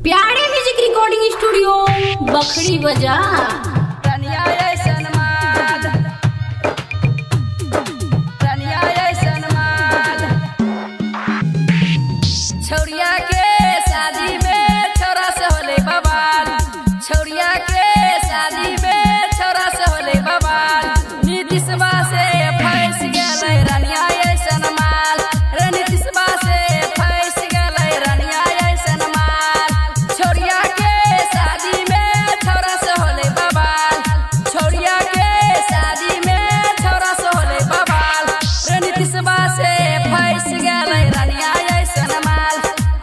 प्यारे music recording studio Bakhri बाजार। छौरिया के शादी में छोरा से होले बवाल, छौरिया के शादी में छोरा से होले बवाल। नीतीशवा से फंस गेलै रनिया ऐसन माल, रे नीतीशवा से फंस गेलै रनिया ऐसन माल। छौरिया के शादी में छोरा से होले बवाल, छौरिया के शादी में छोरा से होले बवाल। रे नीतीशवा से फंस गेलै रनिया ऐसन माल,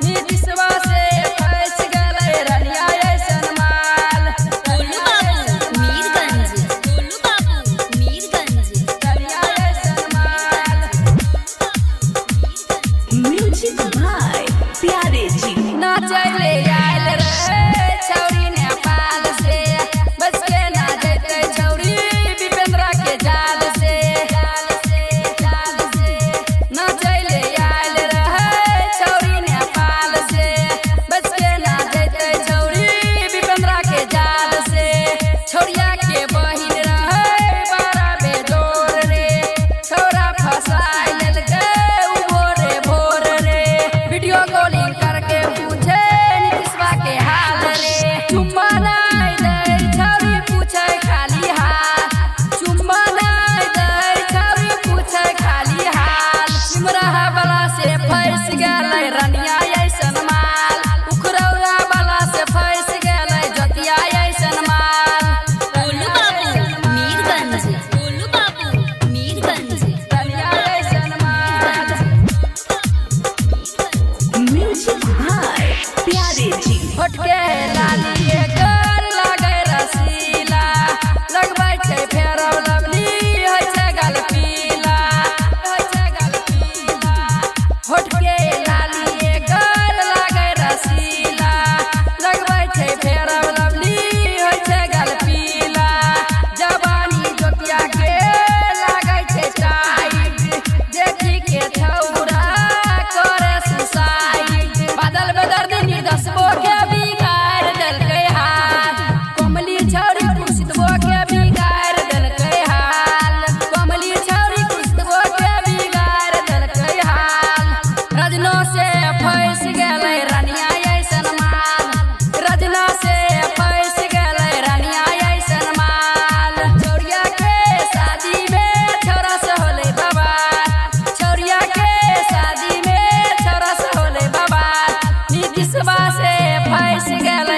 नीतीशवा से फंस गेलै रनिया ऐसन माल। गोलू बाबू मीरगंज, गोलू बाबू मीरगंज, रनिया ऐसन माल। म्यूजिक भाई प्यारे जी नाचले आयल रहे छौरी नेपाल से, बच के ना जैते छौरी विपेंद्रा के जाल से। नाचले आयल रहे छौरी नेपाल से, बच के ना जैते छौरी विपेंद्रा के जाल से। छौरिया के बहिन रहे बड़ा बेजोर रे, छौरा फसाई लेलकै उ भोरे भोर रे। वीडियो कॉलिंग करके पूछे नीतीशवा के हाल रे, चुम्मा नहीं दे छौरी पूछे खाली हाल, चुम्मा नहीं दे छौरी पूछे खाली हाल। सिमराहा वाला से फंस गेलै रनिया ऐसन माल, उखरौरा वाला से फंस गेलै जोतिया ऐसन माल। गोलू बाबू मीरगंज, गोलू बाबू मीरगंज, रनिया ऐसन माल। म्यूजिक भाई प्यारे जी फटके लालिए कर लागे रसीला, लगबै छै फेरव लवली होइ छै गाल पीला, होइ छै गाल पीला। फटके लालिए कर लागे रसीला, लगबै छै फेरव लवली होइ छै गाल पीला। जवानी जोतिया के लागे छै टाइट, देखी के छौरा करे सुसाइड। बादल बदर दिन निर्दसबो के बिगाड़ देलकै हाल, कमली छौरी कुर्सितबो के बिगाड़ देलकै हाल, कमली छौरी कुर्सितबो के बिगाड़ देलकै हाल। रजना से फंस गेलै रनिया ऐसन माल, रजना से फंस गेलै रनिया ऐसन माल। छौरिया के शादी में छोरा से होले बवाल, छौरिया के शादी में छोरा से होले बवाल। नीतीशवा से फंस गेलै